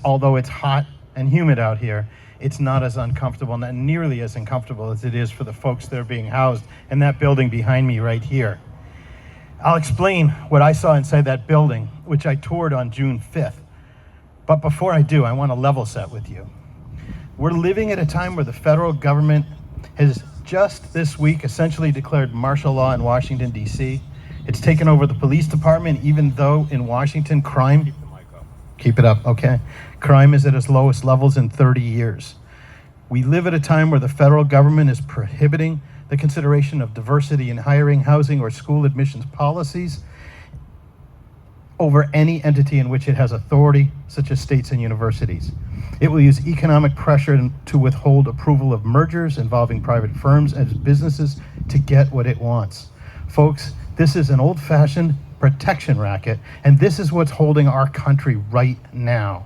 although it's hot and humid out here, it's not as uncomfortable, not nearly as uncomfortable as it is for the folks that are being housed in that building behind me right here. I'll explain what I saw inside that building, which I toured on June 5th. But before I do, I want to level set with you. We're living at a time where the federal government has just this week essentially declared martial law in Washington, D.C. It's taken over the police department, even though in Washington crime... Keep it up, okay. Crime is at its lowest levels in 30 years. We live at a time where the federal government is prohibiting the consideration of diversity in hiring, housing, or school admissions policies over any entity in which it has authority, such as states and universities. It will use economic pressure to withhold approval of mergers involving private firms and businesses to get what it wants. Folks, this is an old-fashioned protection racket, and this is what's holding our country right now.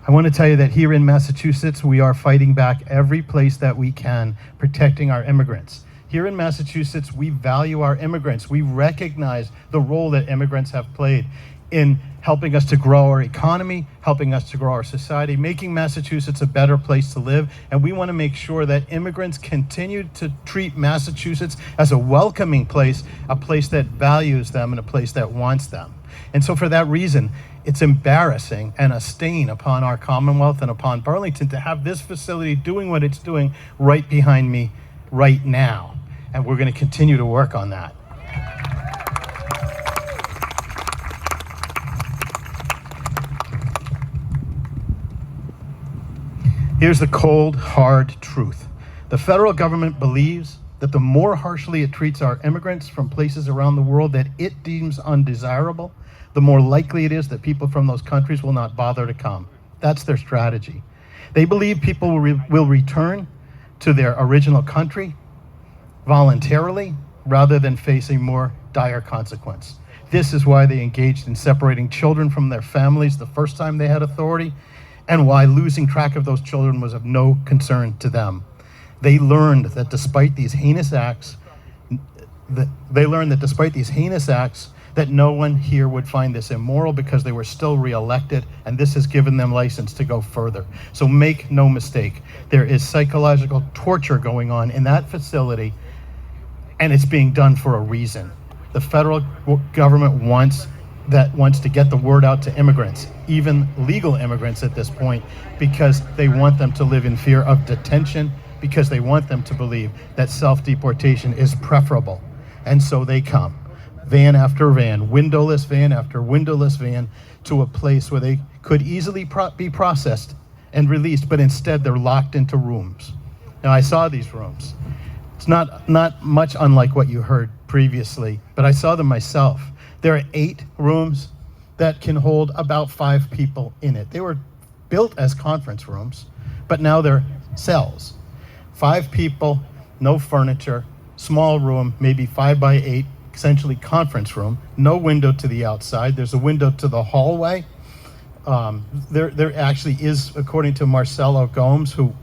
I want to tell you that here in Massachusetts, we are fighting back every place that we can, protecting our immigrants. Here in Massachusetts, we value our immigrants. We recognize the role that immigrants have played in helping us to grow our economy, helping us to grow our society, making Massachusetts a better place to live. And we want to make sure that immigrants continue to treat Massachusetts as a welcoming place, a place that values them and a place that wants them. And so for that reason, it's embarrassing and a stain upon our Commonwealth and upon Burlington to have this facility doing what it's doing right behind me right now. And we're going to continue to work on that. Here's the cold, hard truth. The federal government believes that the more harshly it treats our immigrants from places around the world that it deems undesirable, the more likely it is that people from those countries will not bother to come. That's their strategy. They believe people will return to their original country voluntarily rather than facing more dire consequence. This is why they engaged in separating children from their families the first time they had authority, and why losing track of those children was of no concern to them. They learned that despite these heinous acts, that no one here would find this immoral because they were still reelected, and this has given them license to go further. So make no mistake, there is psychological torture going on in that facility, and it's being done for a reason. The federal government wants to get the word out to immigrants, even legal immigrants at this point, because they want them to live in fear of detention, because they want them to believe that self-deportation is preferable. And so they come, van after van, windowless van after windowless van, to a place where they could easily be processed and released, but instead they're locked into rooms. Now, I saw these rooms. It's not much unlike what you heard previously, but I saw them myself. There are 8 rooms that can hold about 5 people in it. They were built as conference rooms, but now they're cells. 5 people, no furniture, small room, maybe 5 by 8, essentially conference room, no window to the outside. There's a window to the hallway. There actually is, according to Marcelo Gomes, who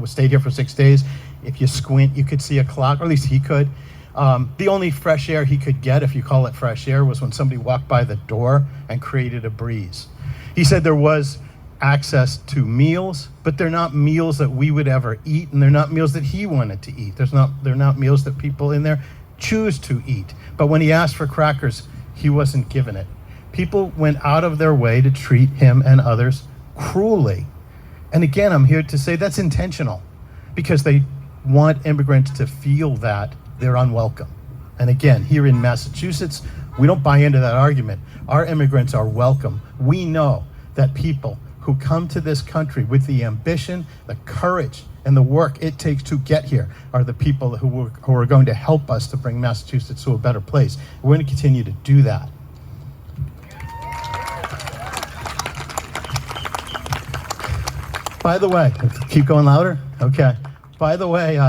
stayed here for 6 days, if you squint, you could see a clock, or at least he could. The only fresh air he could get, if you call it fresh air, was when somebody walked by the door and created a breeze. He said there was access to meals, but they're not meals that we would ever eat, and they're not meals that he wanted to eat. They're not meals that people in there choose to eat. But when he asked for crackers, he wasn't given it. People went out of their way to treat him and others cruelly. And again, I'm here to say that's intentional, because they want immigrants to feel that they're unwelcome. And again, here in Massachusetts, we don't buy into that argument. Our immigrants are welcome. We know that people who come to this country with the ambition, the courage, and the work it takes to get here are the people who are going to help us to bring Massachusetts to a better place. We're going to continue to do that. By the way, keep going louder? Okay. By the way,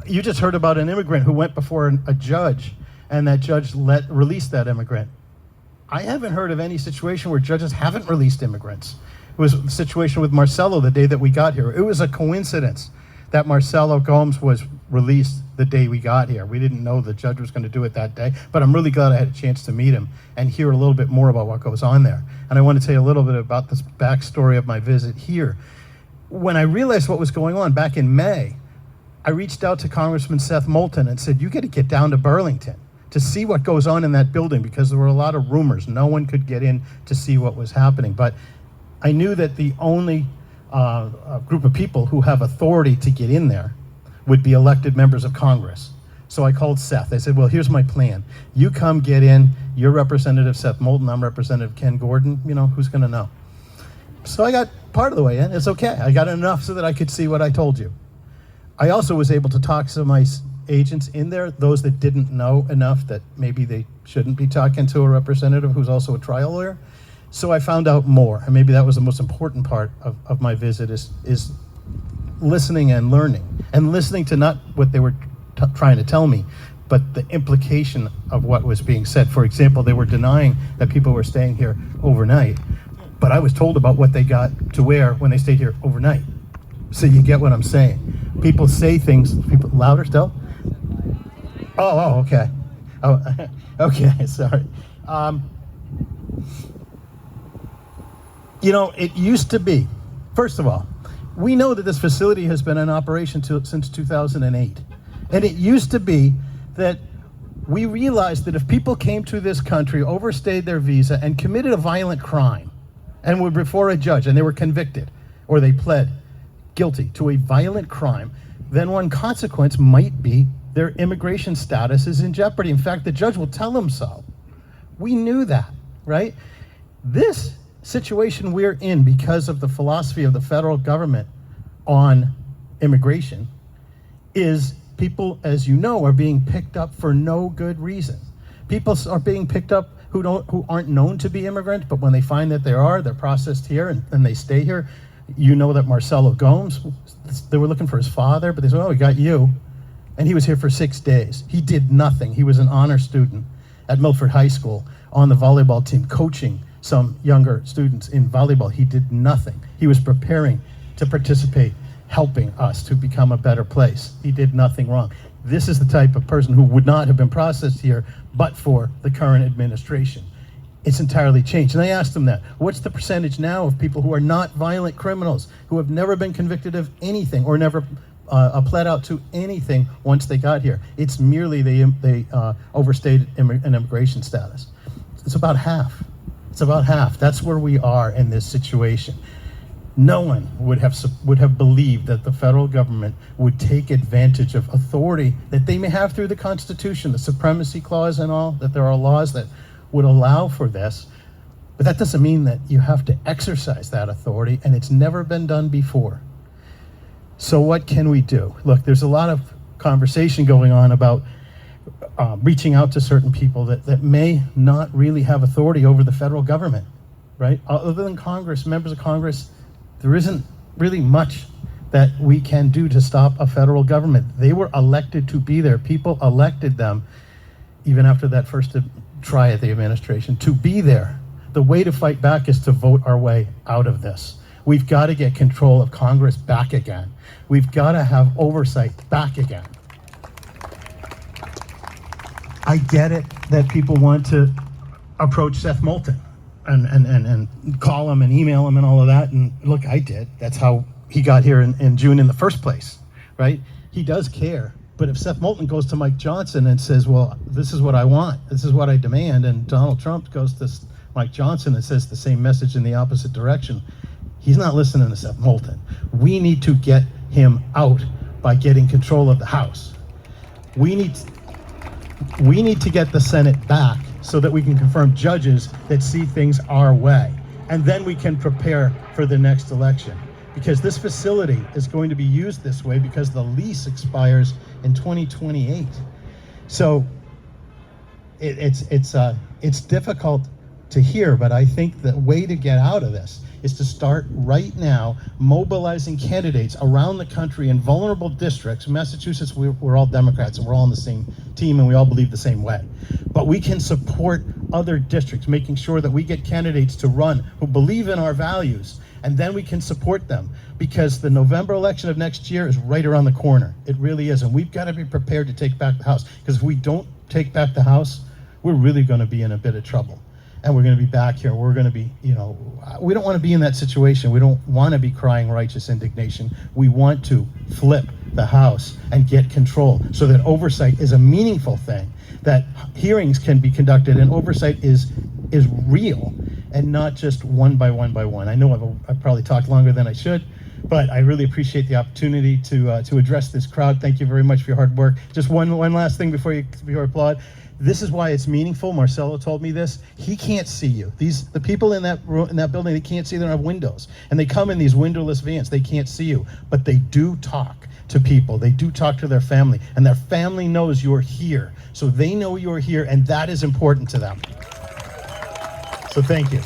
you just heard about an immigrant who went before a judge, and that judge released that immigrant. I haven't heard of any situation where judges haven't released immigrants. It was the situation with Marcelo the day that we got here. It was a coincidence that Marcelo Gomes was released the day we got here. We didn't know the judge was going to do it that day, but I'm really glad I had a chance to meet him and hear a little bit more about what goes on there. And I want to tell you a little bit about this backstory of my visit here. When I realized what was going on back in May, I reached out to Congressman Seth Moulton and said, you got to get down to Burlington to see what goes on in that building, because there were a lot of rumors. No one could get in to see what was happening. But I knew that the only group of people who have authority to get in there would be elected members of Congress. So I called Seth. I said, well, here's my plan. You come get in. You're Representative Seth Moulton. I'm Representative Ken Gordon. You know, who's going to know? So I got part of the way in. It's okay. I got enough so that I could see what I told you. I also was able to talk to my agents in there, those that didn't know enough that maybe they shouldn't be talking to a representative who's also a trial lawyer. So I found out more, and maybe that was the most important part of my visit is listening and listening to not what they were trying to tell me, but the implication of what was being said. For example, they were denying that people were staying here overnight, but I was told about what they got to wear when they stayed here overnight. So you get what I'm saying. People say things, people louder still? Oh, okay. Oh, okay, sorry. You know, it used to be, first of all, we know that this facility has been in operation since 2008. And it used to be that we realized that if people came to this country, overstayed their visa, and committed a violent crime, and were before a judge, and they were convicted, or they pled guilty to a violent crime, then one consequence might be their immigration status is in jeopardy. In fact, the judge will tell them so. We knew that, right? This situation we're in, because of the philosophy of the federal government on immigration, is people, as you know, are being picked up for no good reason. People are being picked up who aren't known to be immigrants, but when they find that they are, they're processed here and they stay here. You know that Marcelo Gomes, they were looking for his father, but they said, oh, we got you. And he was here for 6 days. He did nothing. He was an honor student at Milford High School on the volleyball team, coaching some younger students in volleyball. He did nothing. He was preparing to participate, helping us to become a better place. He did nothing wrong. This is the type of person who would not have been processed here but for the current administration. It's entirely changed. And I asked them that. What's the percentage now of people who are not violent criminals, who have never been convicted of anything or never pled out to anything once they got here? It's merely they overstayed an immigration status. It's about half. It's about half. That's where we are in this situation. No one would have believed that the federal government would take advantage of authority that they may have through the Constitution, the Supremacy Clause and all, that there are laws that would allow for this. But that doesn't mean that you have to exercise that authority, and it's never been done before. So what can we do? Look, there's a lot of conversation going on about reaching out to certain people that may not really have authority over the federal government, right? Other than Congress, members of Congress, there isn't really much that we can do to stop a federal government. They were elected to be there. People elected them, even after that first try at the administration, to be there. The way to fight back is to vote our way out of this. We've got to get control of Congress back again. We've got to have oversight back again. I get it that people want to approach Seth Moulton and call him and email him and all of that. And look, I did. That's how he got here in June in the first place, right? He does care. But if Seth Moulton goes to Mike Johnson and says, well, this is what I want, this is what I demand, and Donald Trump goes to Mike Johnson and says the same message in the opposite direction, he's not listening to Seth Moulton. We need to get him out by getting control of the House. We need to get the Senate back so that we can confirm judges that see things our way. And then we can prepare for the next election. Because this facility is going to be used this way because the lease expires in 2028. So it's difficult to hear, but I think the way to get out of this is to start right now mobilizing candidates around the country in vulnerable districts. Massachusetts, we're all Democrats and we're all on the same team and we all believe the same way. But we can support other districts, making sure that we get candidates to run who believe in our values, and then we can support them, because the November election of next year is right around the corner. It really is, and we've got to be prepared to take back the House, because if we don't take back the House, we're really going to be in a bit of trouble. And we're going to be back here. We're going to be, we don't want to be in that situation. We don't want to be crying righteous indignation. We want to flip the House and get control so that oversight is a meaningful thing, that hearings can be conducted and oversight is real and not just one by one by one. I know I've probably talked longer than I should, but I really appreciate the opportunity to address this crowd. Thank you very much for your hard work. Just one last thing before you applaud. This is why it's meaningful. Marcelo told me this. He can't see you. The people in that room, in that building, they can't see. They don't have windows, and they come in these windowless vans. They can't see you, but they do talk to people. They do talk to their family, and their family knows you're here. So they know you're here, and that is important to them. So thank you.